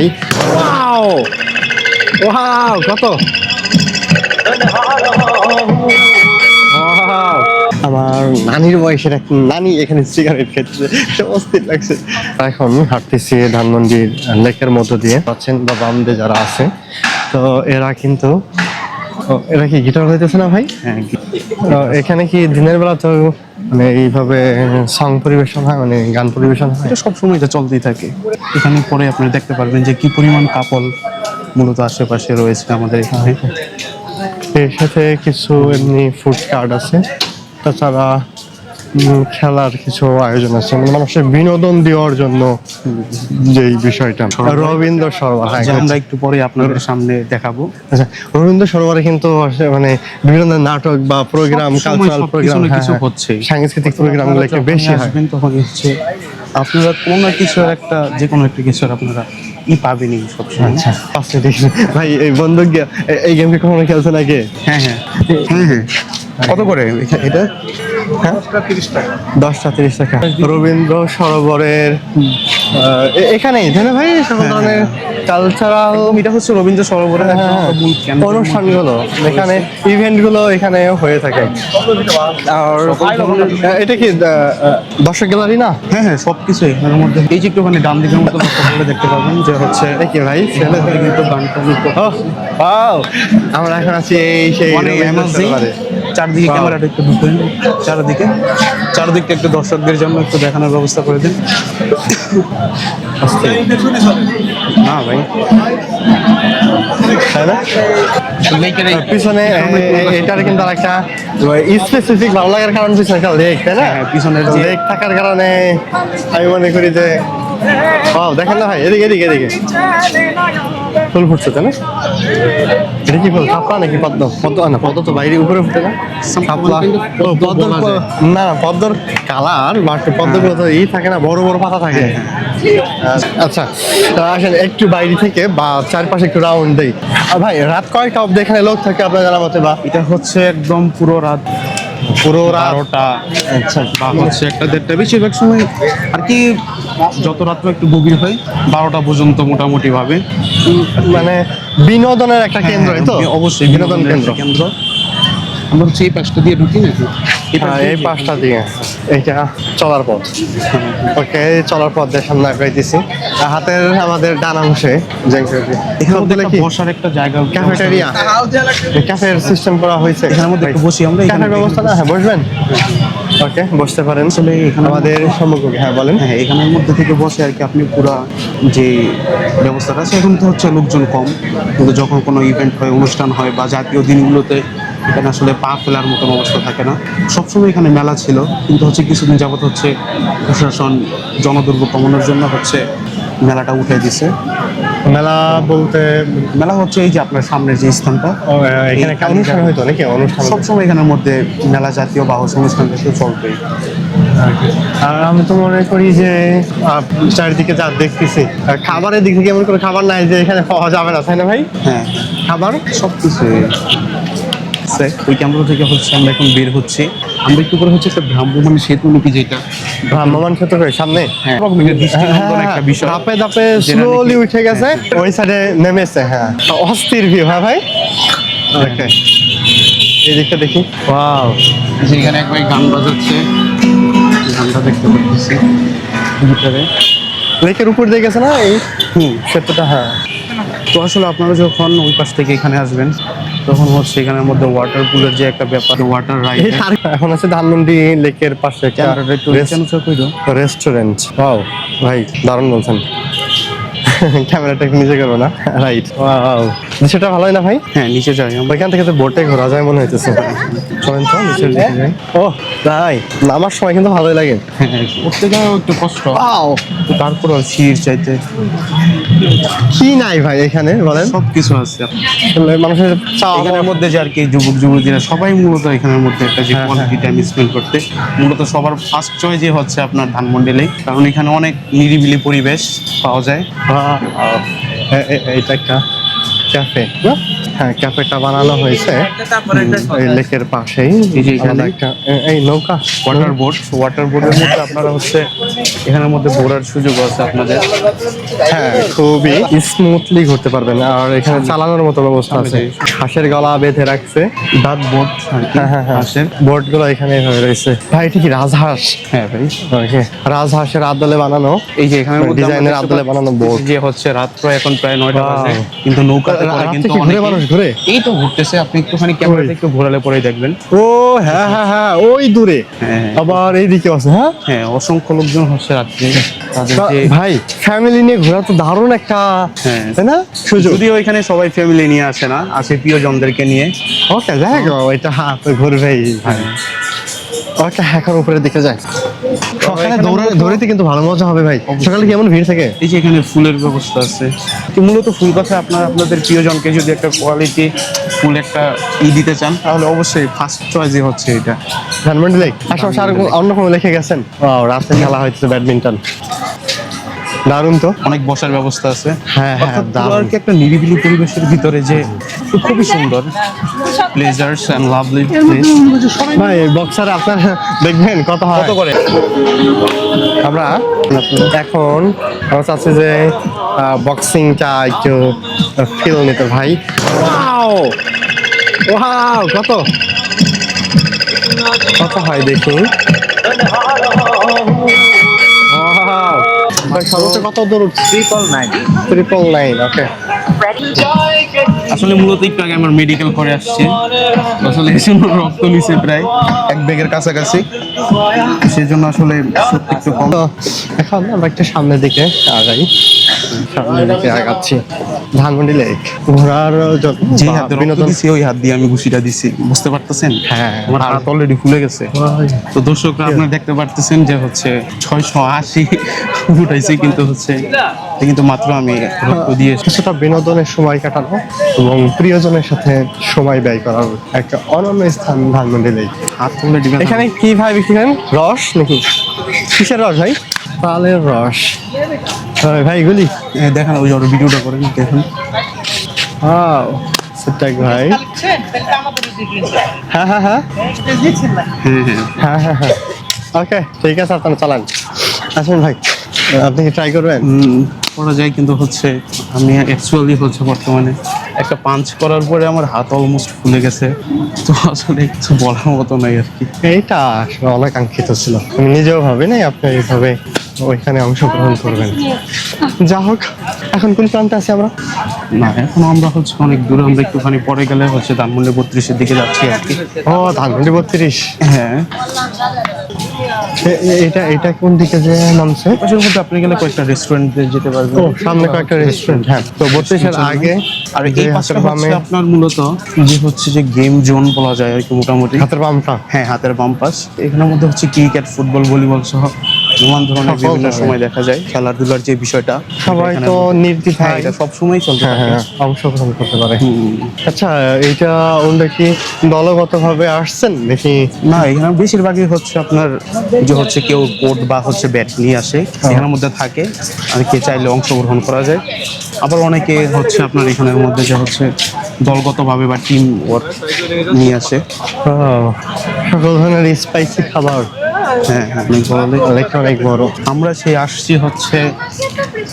Wow wow কত আমার নানির বয়সের এক নানি এখানে সিগারেট খেতেছে, অস্থির লাগছে। এখন হাঁটতেছি ধানমন্ডির লেকের মধ্য দিয়ে, পাচ্ছেন বা বাম দিয়ে যারা আছে, তো এরা কিন্তু এরা কি গিটার হইতেছে না ভাই? হ্যাঁ, এখানে কি দিনের বেলা তো মানে এইভাবে সং পরিবেশন হয়, মানে গান পরিবেশন হয়? এটা সবসময় এটা চলতেই থাকে। এখানে পরে আপনারা দেখতে পারবেন যে কি পরিমাণ কাপল মূলত আশেপাশে রয়েছে আমাদের এখানে। এর সাথে কিছু এমনি ফুড কার্ড আছে, তাছাড়া খেলার কিছু আয়োজন আছে, মানে মানুষের বিনোদন দেওয়ার জন্য যেই বিষয়টা রবীন্দ্র সরোবর। হ্যাঁ, যে আমরা একটু পরে আপনাদের সামনে দেখাবো। আচ্ছা, রবীন্দ্র সরোবরে কিন্তু মানে বিভিন্ন ধরনের নাটক বা প্রোগ্রাম, কালচারাল প্রোগ্রাম, কিছু হচ্ছে, সাংস্কৃতিক প্রোগ্রাম গুলো একটু বেশি হয়। তখন হচ্ছে আপনারা কোনো না কিছু একটা, যে কোনো একটা কিছু আপনারা পাবেনই সবসময়। আচ্ছা ভাই, এই বন্দুক এই গেম কি কখনো খেলছেন আগে? হ্যাঁ হ্যাঁ হ্যাঁ। কত করে এটা? 10টা 30 টাকা। রবীন্দ্র সরোবরের এখানেই তাই না ভাই সকল ধরনের কালচারাল, এটা হচ্ছে রবীন্দ্র সরোবরের অনুষ্ঠানগুলো, এখানে ইভেন্ট গুলো এখানে হয়ে থাকে। আর এটা কি দর্শক গ্যালারি না? হ্যাঁ হ্যাঁ, সবকিছু এখানের মধ্যে। এই যে একটুখানি ডান দিকের মতো লক্ষ্য করলে দেখতে পাবেন যে হচ্ছে কি ভাই ছেলে কিন্তু গানটা আমরা এখন আছি এই সেই চারদিকে ক্যামেরাটা একটু ঢুকেন, চারদিকটা একটু দর্শকদের জন্য একটু দেখানোর ব্যবস্থা করে দিন। না ভাই, পিছনে এটার কিন্তু একটা স্পেসিফিক ভালো লাগার কারণ পিছনে একটা লেক, তাই না? পিছনের লেক থাকার কারণে আমি মনে করি যে দেখেন না ভাই, এদিকে এদিকে এদিকে ফুল ফুটছে, তাই না? এটা কি ফুল, শাপলা নাকি পদ্ম? পদ্ম না, পদ্ম তো বাইরে উপরে ফুটে না, শাপলা। না, পদ্মর কালার, বাট পদ্মগুলো তো থাকে না, বড় বড় পাতা থাকে। আচ্ছা, আসেন একটু বাইরে থেকে বা চারপাশে একটু রাউন্ড দেই। ভাই, রাত কয়টা অবধি এখানে লোক থাকে আপনার জানা মতে? বা এটা হচ্ছে একদম পুরো রাত 12টা, আচ্ছা, বা হচ্ছে 1টা 1:30, বেশিরভাগ সময় আর কি যত রাত্র একটু গভীর হয় 12টা পর্যন্ত মোটামুটি ভাবে মানে বিনোদনের একটা কেন্দ্র। তো অবশ্যই বিনোদন কেন্দ্র। আমরা হচ্ছে এই পাশটা দিয়ে ঢুকি নাকি? এই পাশটা দিয়ে এটা চলার পথ। ওকে, চলার পথ দিয়ে সামনে আগাইতেছি। হাতের আমাদের ডান অংশে এখানে বসার একটা জায়গা, ক্যাফেটেরিয়া, ক্যাফের সিস্টেম করা হয়েছে। এখানের মধ্যে একটু বসি আমরা। ক্যাফের ব্যবস্থা না? হ্যাঁ, বসবেন। ওকে, বসতে পারেন। আসলে এখানে আমাদের সম্মুখে। হ্যাঁ বলেন। হ্যাঁ, এখানের মধ্যে থেকে বসে আর কি আপনি পুরা যে ব্যবস্থাটা আছে, এখন তো হচ্ছে লোকজন কম, কিন্তু যখন কোনো ইভেন্ট হয়, অনুষ্ঠান হয় বা জাতীয় দিনগুলোতে এখানে আসলে পা ফেলার মতন অবস্থা থাকে না। সবসময় এখানে মেলা ছিল, কিন্তু হচ্ছে কিছুদিন যাবত হচ্ছে প্রশাসন জনদুর্ভোগ কমানোর জন্য হচ্ছে মেলাটা উঠে দিছে। মেলা বলতে মেলা হচ্ছে এই যে আপনার সামনের যে স্থানটা, এখানে অনুষ্ঠান হইতো নাকি? অনুষ্ঠান সবসময় এখানের মধ্যে মেলা জাতীয় বা অনুষ্ঠান জাতীয় চলবেই। আর আমি তো মনে করি যে চারিদিকে যা দেখতেছি, খাবারের দিক থেকে এমন কোনো খাবার নাই যে এখানে পাওয়া যাবে না, তাই না ভাই? হ্যাঁ, খাবার সবকিছু। ওই ক্যামেরা থেকে হচ্ছে আমরা এখন বের হচ্ছি। আমরা একটু করে হচ্ছে একটা ভ্রাম্যমাণ সেতু নাকি, যেটা ভ্রাম্যমাণ সেতু সামনে একটা বিষয় ধাপে ধাপে স্লোলি উঠে গেছে, ওই সাইডে নেমেছে। হ্যাঁ, অস্থির ভিউ। হ্যাঁ ভাই, ওকে, এই দিকটা দেখি। ওয়াও, যেখানে এক ভাই গান বাজাচ্ছে, গানটা দেখতে পাচ্ছি ভিতরে। লেকের উপর দিয়ে গেছে না এই সেতুটা? হ্যাঁ। তো আসলে আপনারা যখন ওই পাশ থেকে এখানে আসবেন, তখন হচ্ছে এখানের মধ্যে ওয়াটার পুলের যে একটা ব্যাপার, ওয়াটার রাইড। এখন আছে ধানমন্ডি লেকের পাশে একটা রেস্টুরেন্ট। ওয়াও ভাই, দারুণ বলছেন। ক্যামেরাটা নিচে করবো না? রাইট। ওয়াও, সেটা ভালোই না ভাই? হ্যাঁ, নিচে যাই। ওইখান থেকে তো বোটে ঘোরা যায় মনে হইতেছে। চলেন তো নিচে যাই। ও তাই, নামার সময় কিন্তু ভালোই লাগে। হ্যাঁ, উঠতে যাওয়া একটু কষ্ট, তারপর সিঁড়ির চাইতে কি নাই ভাই এখানে বলেন? সবকিছু আছে। মানুষের এখানের মধ্যে যে আর কি যুবক যুবতীরা সবাই মূলত এখানের মধ্যে একটা যে কোয়ালিটি টাইম স্পেন্ড করতে, মূলত সবার ফার্স্ট চয়েস হচ্ছে আপনার ধানমন্ডি লেক, কারণ এখানে অনেক নিরিবিলি পরিবেশ পাওয়া যায়। এটা একটা ক্যাফে। হ্যাঁ ক্যাফেটা বানানো হয়েছে এই লেকের পাশেই। এই যে এখানে আলাদা একটা এই নৌকা ওয়াটার বোর্ডের মধ্যে আপনারা হচ্ছে এখানের মধ্যে ঘোরার সুযোগ আছে আপনাদের। হ্যাঁ খুবই স্মুথলি ঘুরতে পারবেন। আর এখানে চালানোর মতো ব্যবস্থা আছে। হাঁসের গলা বেঁধে রাখছে, ডাক বোট হ্যাঁ হাঁসের। বোট গুলো এখানে হয়ে রয়েছে। ভাই এটা কি রাজহাঁস? হ্যাঁ ভাই, ওকে, রাজহাঁসের আদলে বানানো, এই যে এখানের মধ্যে ডিজাইনের আমরা দেখতে আদলে বানানো বোট। পাচ্ছি যে হচ্ছে রাত্র এখন প্রায় 9টা Wow. বাজে, কিন্তু নৌকাতে করে রাত্রে কিন্তু কি ঘুরে অনেকে মানুষ ঘুরে? এই তো ঘুরতেছে। আপনি একটুখানি ক্যামেরাতে একটু ঘোরালে পরেই দেখবেন। ও হ্যাঁ হ্যাঁ হ্যাঁ, ওই দূরে। হ্যাঁ। আবার এইদিকে আছে। হ্যাঁ হ্যাঁ, অসংখ্য লোকজন হচ্ছে রাত্রে তাদের যে ভাই ফ্যামিলি নিয়ে ঘোরা তো দারুণ একটা, হ্যাঁ। তাই না সুযোগ। যদিও এখানে সবাই ফ্যামিলি নিয়ে আসে না, আসে প্রিয়জনদেরকে নিয়ে। ওকে দেখ এটা হাত ঘুরবেই। ওকে এখন উপরের দিকে যাই। সকালে দৌড়াতে কিন্তু ভালো মজা হবে ভাই। সকালে কেমন ভিড় থাকে? এই যে এখানে ফুলের ব্যবস্থা আছে। তো মূলত ফুল কথা আপনাদের প্রিয়জনকে যদি একটা কোয়ালিটি ফুল একটা দিতে চান, তাহলে অবশ্যই ফার্স্ট চয়েসই হচ্ছে এটা। ধানমন্ডি লেক। আশেপাশে আর অন্য কোনো লেকে গেছেন? রাতে খেলা হয়েছে ব্যাডমিন্টন, দারুণ তো। অনেক বসার ব্যবস্থা আছে। হ্যাঁ হ্যাঁ অর্থাৎ পুরো দারুণ। আর কি একটা নিরিবিলি পরিবেশের ভিতরে যে খুবই সুন্দর প্লেজার্স এন্ড লাভলি প্লেস। ভাই বক্সারে আপনার দেখবেন কত হয়? কত করে? আমরা এখন আমরা চাচ্ছি যে বক্সিংটা একটু ফিল নিতে ভাই। ওয়াও ওয়াও, কত কত হয় দেখি। Wow! ভাই সর্বোচ্চ কত দূর? 999। ওকে। আসলে মূলত একটু আগে আমার মেডিকেল করে আসছি, আসলে এই জন্য রক্ত নিছে প্রায় 1 ব্যাগের কাছাকাছি, সেজন্য আসলে একটু কম। তো এখন আমরা একটু সামনের দিকে আগাই, সামনের দিকে আগাচ্ছি। ধানমন্ডি লেক ঘোরার জন্য যে হাতে রক্ত দিছি ওই হাত দিয়ে আমি ঘুষিটা দিছি, বুঝতে পারতেছেন? হ্যাঁ। আমার হাত অলরেডি ফুলে গেছে। তো দর্শকরা আপনারা দেখতে পারতেছেন যে হচ্ছে 680 উঠাইছি, কিন্তু হচ্ছে কিন্তু মাত্র আমি রক্ত দিয়ে কিছুটা বিনোদনের সময় কাটানো এবং প্রিয়জনের সাথে সময় ব্যয় করার একটা অনন্য স্থান ধানমন্ডি লেক। হাত অলরেডি এখানে কি ভাই বিক্রি করেন? রস নাকি? কিসের রস ভাই? তালের রস। ভাই এগুলি দেখেন, ওই ওর ভিডিওটা করেন দেখুন। সেটাই ভাই। হ্যাঁ হ্যাঁ হ্যাঁ হ্যাঁ হ্যাঁ হ্যাঁ। ওকে ঠিক আছে, আপনারা চালান। আসুন ভাই, আপনি কি ট্রাই করবেন? করা যায়, কিন্তু হচ্ছে আমি অ্যাকচুয়ালি হচ্ছে বর্তমানে একটা পাঞ্চ করার পরে আমার হাত অলমোস্ট ফুলে গেছে, তো আসলে কিছু বলার মতো নাই আর কি। এইটা আসলে অনাকাঙ্ক্ষিত ছিল, আমি নিজেও ভাবি নাই আপনি এইভাবে ওইখানে অংশগ্রহণ করবেন। যা হোক, এখন কোন প্রান্তে আছি আমরা? না, এখন আমরা হচ্ছে অনেক দূরে, আমরা একটুখানি পরে গেলে হচ্ছে ধানমন্ডি 32-এর দিকে যাচ্ছি আর কি। ও ধানমন্ডি 32। হ্যাঁ, এটা এটা কোন দিকে যে নামছে? আসলে মধ্যে আপনি গেলে কয়েকটা রেস্টুরেন্টে যেতে পারবেন। ও সামনে কয়েকটা রেস্টুরেন্ট। হ্যাঁ, তো 32-এর আগে আর যে এই পাশে হাতের বামে, আপনার মূলত যে হচ্ছে যে গেম জোন বলা যায় আর কি মোটামুটি। হাতের বামটা। হ্যাঁ, হাতের বাম পাশ। এখানের মধ্যে হচ্ছে ক্রিকেট, ফুটবল, ভলিবল সহ নানান ধরনের সকল বিভিন্ন ধরনের। সময় দেখা যায় খেলাধুলার যে বিষয়টা। সবাই এখানে তো হ্যাঁ, নির্দ্বিধায় এটা সবসময় চলতে হ্যাঁ থাকে। হ্যাঁ অংশগ্রহণ করতে পারে। আচ্ছা, এইটা ওটা কি দলগতভাবে আসছেন নাকি? না, এখানে বেশিরভাগই হচ্ছে আপনার যে হচ্ছে কেউ কোর্ট বা হচ্ছে ব্যাট নিয়ে আসে, এখানের মধ্যে থাকে, আর কে চাইলে অংশগ্রহণ করা যায়। আবার অনেকে হচ্ছে আপনার এখানের মধ্যে যে হচ্ছে দলগতভাবে বা টিম ওয়ার্ক নিয়ে আসে। সকল ধরনের স্পাইসি খাবার। হ্যাঁ হ্যাঁ, অনেক বড় লেক। লেকটা অনেক বড়। আমরা সেই আসছি হচ্ছে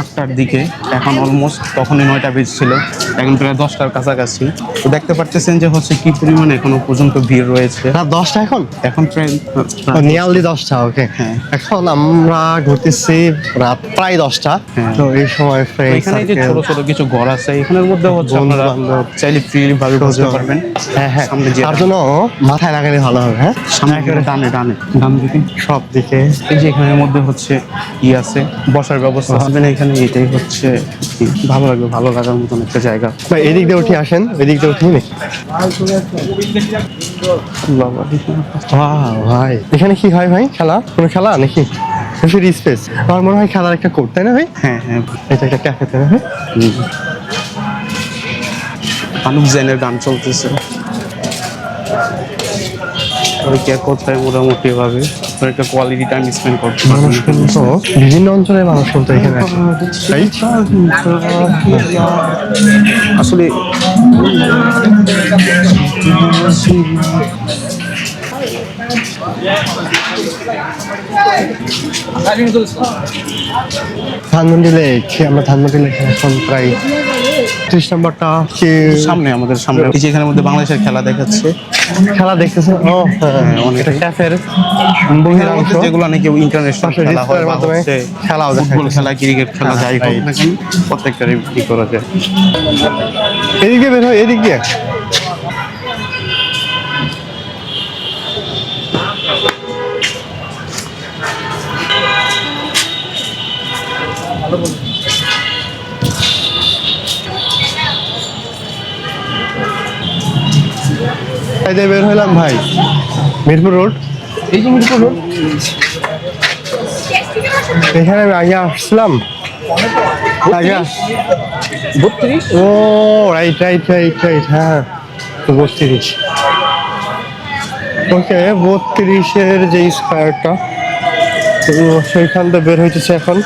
8টার দিকে, এখন অলমোস্ট তখনই 9টা বেজছিল, এখন প্রায় 10টার কাছাকাছি। তো দেখতে পারতেছেন যে হচ্ছে কি পরিমাণে এখনো পর্যন্ত ভিড় রয়েছে। রাত 10টা এখন? এখন প্রায় নিয়ারলি 10টা। ওকে, হ্যাঁ। এখন আমরা ঘুরতেছি রাত প্রায় 10টা। হ্যাঁ। তো এই সময় ফ্রেন্ড এখানে যে ছোট ছোট কিছু ঘর আছে, এখানের মধ্যে হচ্ছে আপনারা বন্ধু-বান্ধব চাইলে ফ্রিলি ভাবে বসতে পারবেন। হ্যাঁ হ্যাঁ, সামনে যে তার জন্য মাথায় লাগালে ভালো হবে। হ্যাঁ, সামনে ডানে ডানে ডান দিকে সব দিকে এই যে এখানের মধ্যে হচ্ছে আছে বসার ব্যবস্থা আছে। এখানে এটাই হচ্ছে কি ভালো লাগবে, ভালো লাগার মতন একটা জায়গা। ভাই এদিক দিয়ে উঠে আসেন, ওইদিক দিয়ে উঠি নাকি? বাবা, ভাই এখানে কি হয় ভাই? খেলা, কোনো খেলা নাকি? Free space? আমার মনে হয় খেলার একটা কোর্ট, তাই না ভাই? হ্যাঁ হ্যাঁ, এটা একটা ক্যাফে, তাই না ভাই? আনুক জেনের গান চলতেছে ওই কে কোথায় মোটামুটি ভাবে। আপনার একটা কোয়ালিটি টাইম স্পেন্ড করতে মানুষ পারবেন। কিন্তু বিভিন্ন অঞ্চলের মানুষ কিন্তু এখানে আসে। তাই আসলে ধানমন্ডি লেক, আমরা ধানমন্ডি লেকে এখন প্রায় 30 নম্বরটা কি সামনে আমাদের সামনে এই যে এখানের মধ্যে বাংলাদেশের খেলা দেখাচ্ছে। খেলা দেখতেছেন? ও হ্যাঁ, অনেক। এটা ক্যাফের এখানের বহিরাংশ। মধ্যে যেগুলো নাকি ইন্টারন্যাশনাল পাশে খেলা হয় ডিসপ্লের বা মাধ্যমে হচ্ছে খেলাও ফুটবল দেখাচ্ছে। খেলা, ক্রিকেট খেলা, হ্যাঁ, যাই হোক right. না কেন প্রত্যেকটারই ই করা যায়। এদিকে বের হয়, এদিক দিয়ে এই যে বের হইলাম ভাই, মিরপুর রোড। এই যে মিরপুর রোড, এখানে আমি আগে আসছিলাম আগে। 32 ও রাইট রাইট রাইট রাইট, হ্যাঁ তো 32। ওকে, 32-এর যে স্কোয়ারটা, তো সেইখান থেকে বের হইতেছে এখন।